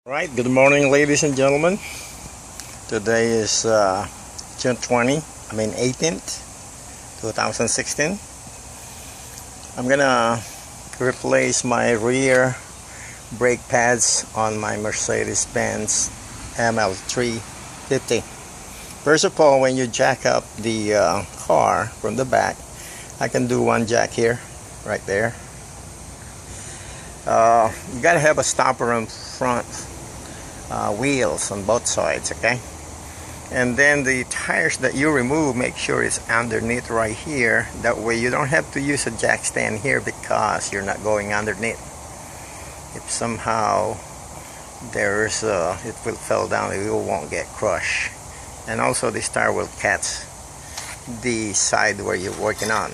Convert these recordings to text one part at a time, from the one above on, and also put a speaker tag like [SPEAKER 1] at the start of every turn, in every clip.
[SPEAKER 1] Right, good morning ladies and gentlemen. Today is June 18th, 2016. I'm gonna replace my rear brake pads on my Mercedes-Benz ML350. First of all, when you jack up the car from the back, I can do one jack here, right there. You gotta have a stopper on front wheels on both sides, okay? And then the tires that you remove, make sure it's underneath right here. That way you don't have to use a jack stand here because you're not going underneath. If somehow there's it will fall down, you won't get crushed. And also this tire will catch the side where you're working on.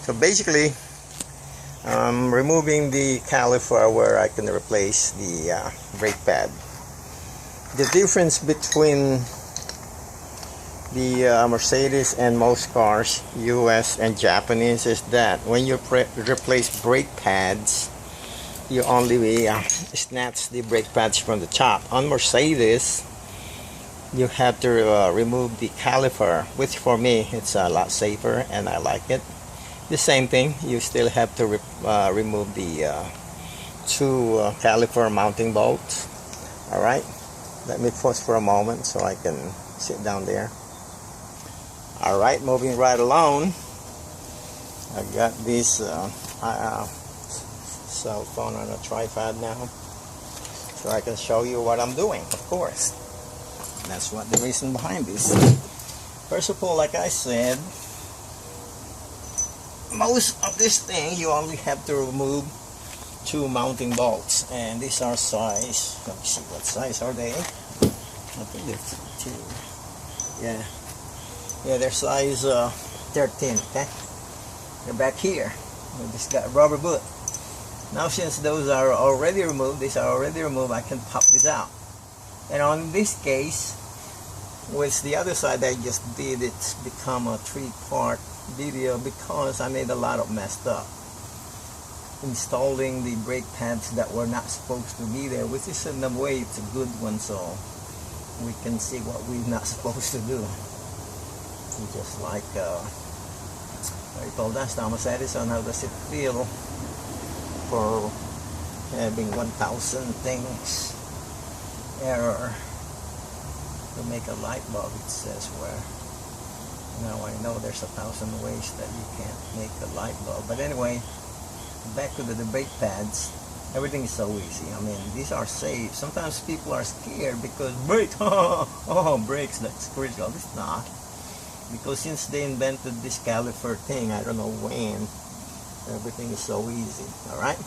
[SPEAKER 1] So basically removing the caliper where I can replace the brake pad. The difference between the Mercedes and most cars, US and Japanese, is that when you replace brake pads, you only snatch the brake pads from the top. On Mercedes, you have to remove the caliper, which for me it's a lot safer and I like it. The same thing, you still have to remove the two caliper mounting bolts. Alright, let me pause for a moment so I can sit down there. Alright, moving right along. I got this cell phone on a tripod now, so I can show you what I'm doing, of course. That's what the reason behind this. First of all, like I said, most of this thing you only have to remove two mounting bolts, and these are size, let me see, what size are they? I think they're 2. Yeah, they're size 13, okay? They're back here. We just got a rubber boot. Now since those are already removed, these are already removed, I can pop this out. And on this case, with the other side I just did, it's become a 3-part video because I made a lot of messed up. Installing the brake pads that were not supposed to be there, which is in a way it's a good one, so we can see what we're not supposed to do. Just like Repl, that's now Mercedes, on how does it feel for having 1,000 things error to make a light bulb, it says where. Now I know there's 1,000 ways that you can't make a light bulb, but anyway, back to the brake pads. Everything is so easy. I mean, these are safe. Sometimes people are scared because brakes, brakes, that's critical. It's not, because since they invented this caliper thing, I don't know when, everything is so easy. Alright,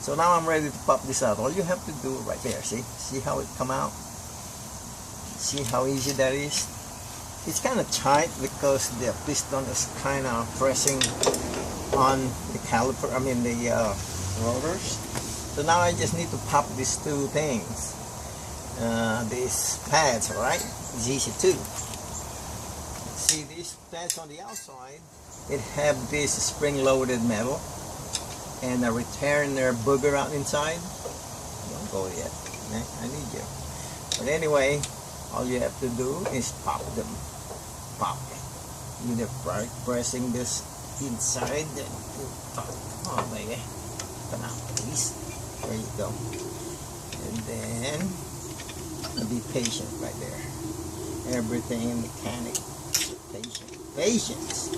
[SPEAKER 1] so now I'm ready to pop this out. All you have to do right there, see how it come out? See how easy that is? It's kind of tight because the piston is kind of pressing on the caliper, I mean the rotors. So now I just need to pop these two things, these pads, alright? It's easy too. See, these pads on the outside, it have this spring-loaded metal and a retainer booger out inside. Don't go yet, I need you. But anyway, all you have to do is pop them. Pop. Either pressing this inside, then pop. Oh, baby. Come out, please. There you go. And then be patient right there. Everything in mechanic. Patience.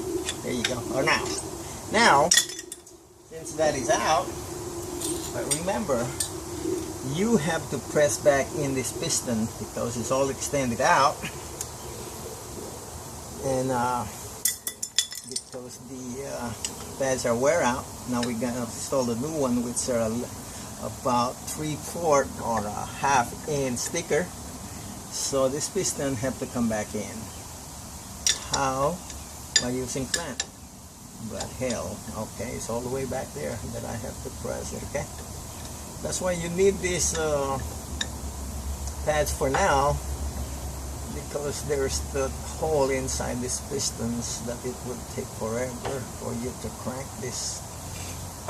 [SPEAKER 1] There you go. Or now, since that is out, but remember, you have to press back in this piston because it's all extended out, and because the pads are wear out. Now we're gonna install the new one, which are about 3/4 or a half-inch thicker. So this piston have to come back in. How? By using clamp. But hell, okay, it's all the way back there that I have to press it, okay? That's why you need these pads for now, because there's the hole inside these pistons that it would take forever for you to crank this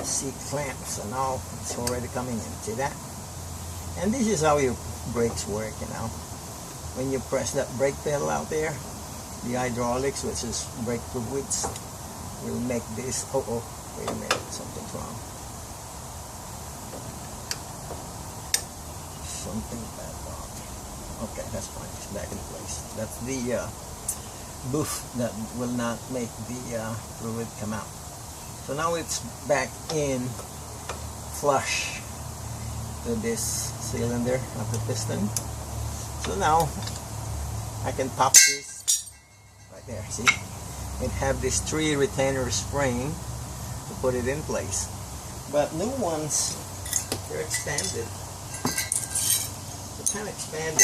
[SPEAKER 1] C clamps, and now it's already coming in. See that? And this is how you brakes work, you know. When you press that brake pedal out there, the hydraulics, which is brake fluids, will make this, wait a minute, something's wrong. Something bad wrong. Okay, that's fine, it's back in place. That's the booth that will not make the fluid come out. So now it's back in flush to this cylinder of the piston. So now I can pop this right there, see? It have this 3 retainer spring to put it in place. But new ones, they're expanded. They're kind of expanded.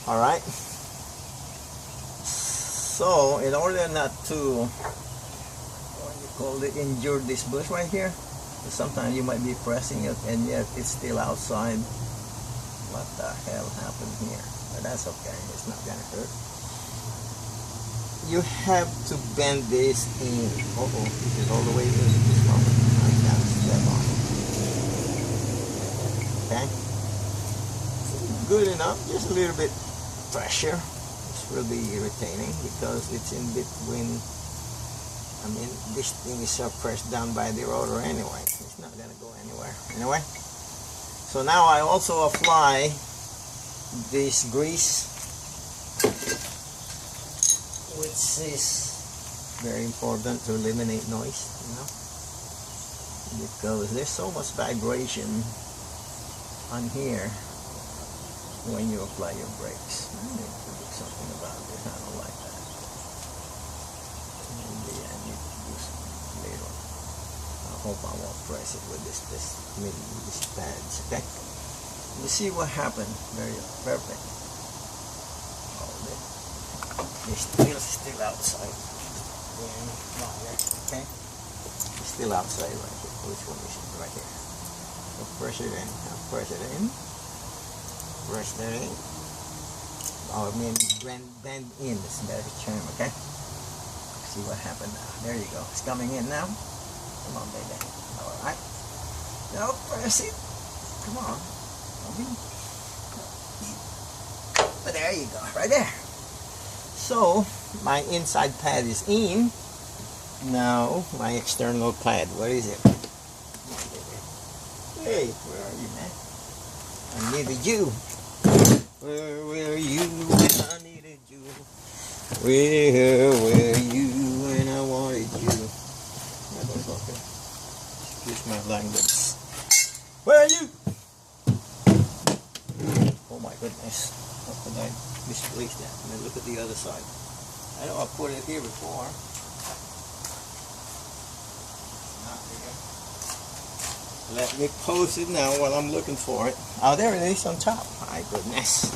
[SPEAKER 1] Alright. So in order not to, what you call it, injure this bush right here, sometimes you might be pressing it and yet it's still outside. What the hell happened here? But that's okay, it's not gonna hurt. You have to bend this in. This is all the way in this one. I can't step on it. Okay? Good enough, just a little bit pressure. This will be retaining because it's in between. I mean, this thing is pressed down by the rotor anyway. It's not gonna go anywhere. Anyway, so now I also apply this grease, which is very important to eliminate noise, you know, because there's so much vibration on here when you apply your brakes. I need to do something about this. I don't like that. Maybe I need to do something later. I hope I won't press it with these pads. Okay, you see what happened. Very perfect. It's still outside. Okay, it's still outside right here. Which one is it? Right here. So press it in. Now press it in. Press that in. I mean bend in. It's a better term. Okay. See what happened now. There you go. It's coming in now. Come on, baby. All right. Now press it. Come on. But there you go. Right there. So my inside pad is in. Now my external pad, where is it? Hey, where are you, man? I needed you. Where were you when I needed you? Where were you when I wanted you? Motherfucker. Excuse my language. Where are you? Oh my goodness. How could I misplace that? Let me look at the other side. I know I put it here before. Not here. Let me pose it now while I'm looking for it. Oh, there it is on top. My goodness.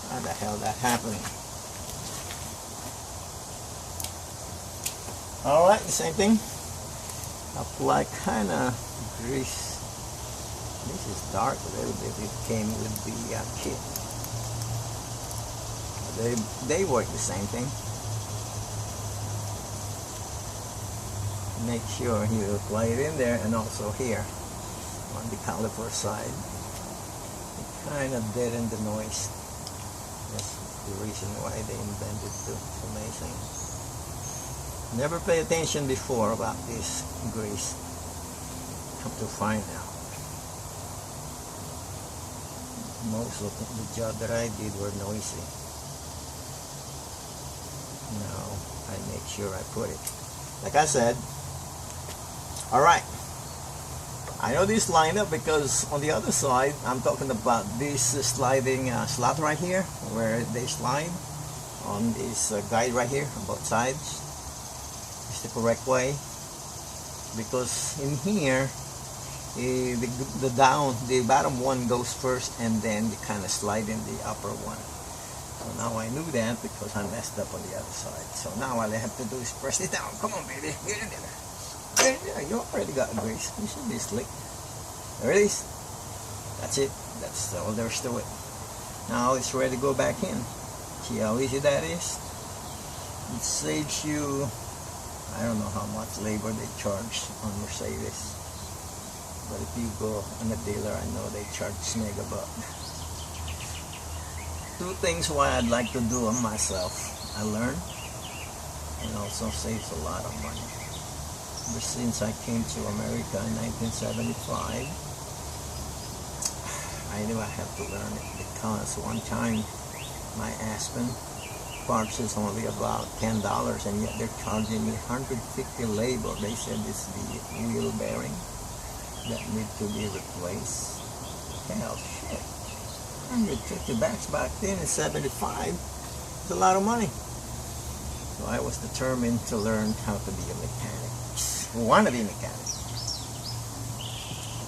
[SPEAKER 1] How the hell that happened? Alright, the same thing. Apply kind of grease. This is dark a little bit. It came with the kit. They work the same thing. Make sure you apply it in there and also here on the caliper side. It kind of deadened the noise. That's the reason why they invented it. It's amazing. Never pay attention before about this grease. Come to find out. Most of the job that I did were noisy. Now I make sure I put it. Like I said, alright. I know this line up because on the other side, I'm talking about this sliding slot right here, where they slide on this guide right here on both sides. It's the correct way, because in here, the bottom one goes first, and then you kind of slide in the upper one. So now I knew that because I messed up on the other side. So now all I have to do is press it down. Come on, baby, get in there. Get in there. You already got grease. You should be slick. There it is. That's it. That's all there is to it. Now it's ready to go back in. See how easy that is? It saves you, I don't know how much labor they charge on Mercedes. But if you go on a dealer, I know they charge mega buck. Two things why I'd like to do them myself. I learn and also saves a lot of money. Ever since I came to America in 1975, I knew I had to learn it because one time my Aspen parts is only about $10 and yet they're charging me $150 labor. They said it's the wheel bearing that need to be replaced. Hell, shit. 150 bucks back then in 75. It's a lot of money. So I was determined to learn how to be a mechanic. Want to be a mechanic.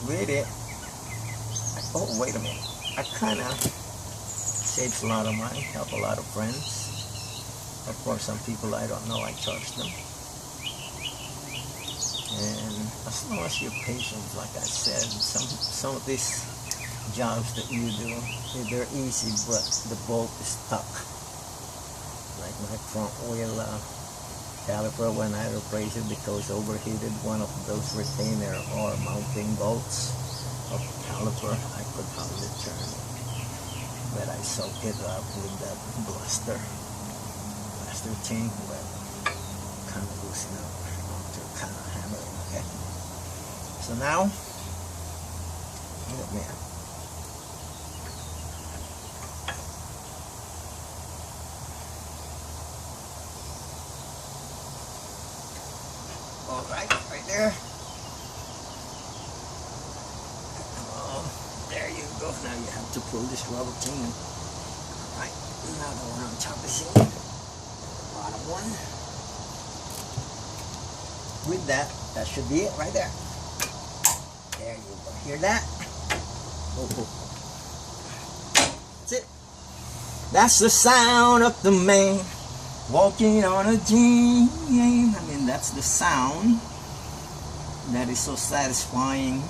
[SPEAKER 1] With it, oh wait a minute. I kind of saves a lot of money, help a lot of friends. Of course, some people I don't know, I charge them. And as long as you're patient, like I said, some of these jobs that you do, they're easy, but the bolt is stuck. Like my front wheel caliper, when I replaced it because overheated, one of those retainer or mounting bolts of the caliper, I could hardly turn it. But I soak it up with that blaster chain, but kind of loosen up after kind of hammering. Okay. So now, look, man. All right there. There you go. Now you have to pull this rubber chain. All right, another one on top of it. Bottom one. With that should be it right there. There you go. Hear that? Oh. That's it. That's the sound of the man walking on a dream. I mean, that's the sound that is so satisfying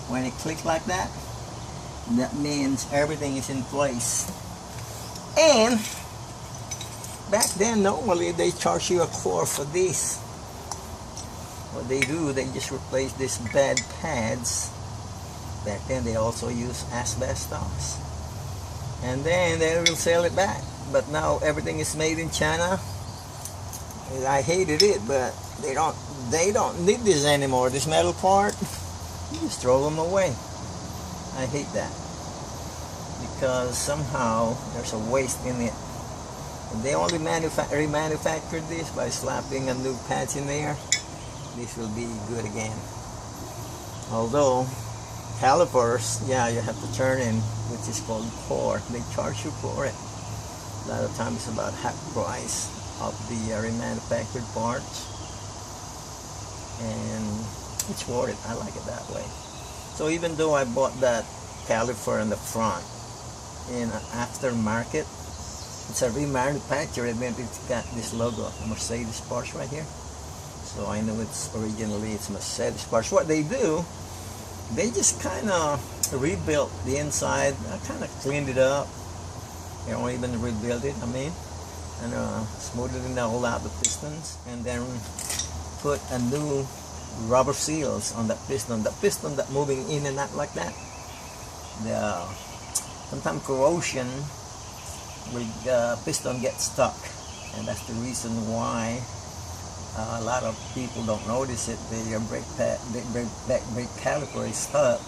[SPEAKER 1] when it clicks like that. That means everything is in place. And back then, normally they charge you a core for this. What they do, they just replace these bad pads. Back then, they also use asbestos. And then they will sell it back. But now everything is made in China. I hated it, but they don't need this anymore. This metal part, you just throw them away. I hate that because somehow there's a waste in it. If they only remanufactured this by slapping a new patch in there, this will be good again. Although calipers, yeah, you have to turn in, which is called core. They charge you for it. A lot of times it's about half price of the remanufactured parts, and it's worth it. I like it that way. So even though I bought that caliper in the front in an aftermarket, it's a remanufactured, and it's got this logo of Mercedes parts right here. So I know it's originally Mercedes parts. What they do, they just kind of rebuilt the inside. I kind of cleaned it up. They don't even rebuild it, and smoothed it all out, the pistons, and then put a new rubber seals on that piston. The piston that moving in and out like that. Sometimes corrosion with the piston gets stuck, and that's the reason why a lot of people don't notice it. Their brake caliper is stuck.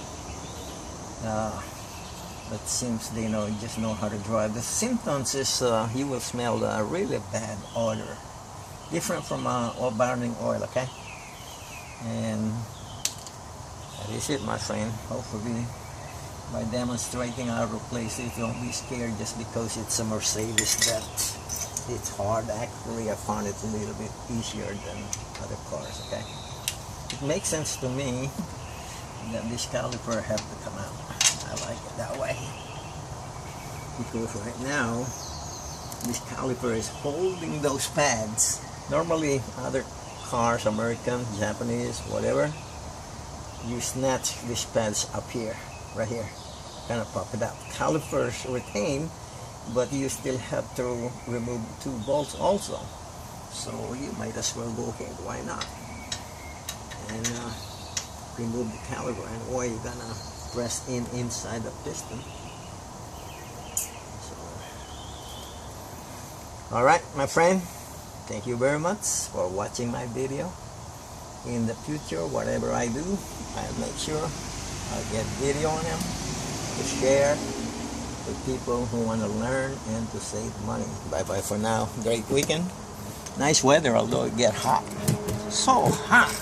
[SPEAKER 1] But seems they just know how to drive. The symptoms is you will smell a really bad odor, different from burning oil. Okay, and that is it, my friend. Hopefully, by demonstrating how to replace it, you won't be scared just because it's a Mercedes that it's hard. Actually, I found it a little bit easier than other cars. Okay, it makes sense to me that this caliper have to come out. I like it that way because right now this caliper is holding those pads. Normally other cars, American, Japanese, whatever, you snatch these pads up here, right here, kind of pop it out. Calipers retain, but you still have to remove 2 bolts also, so you might as well go ahead, why not? And remove the caliper, and or you're gonna press inside the piston. So, all right, my friend, thank you very much for watching my video. In the future, whatever I do, I'll make sure I'll get video on them to share with people who want to learn and to save money. Bye bye for now. Great weekend. Nice weather, although it get hot. So hot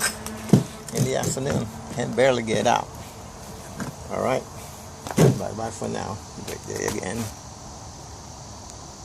[SPEAKER 1] in the afternoon and barely get out. All right. Bye bye for now. Great day again.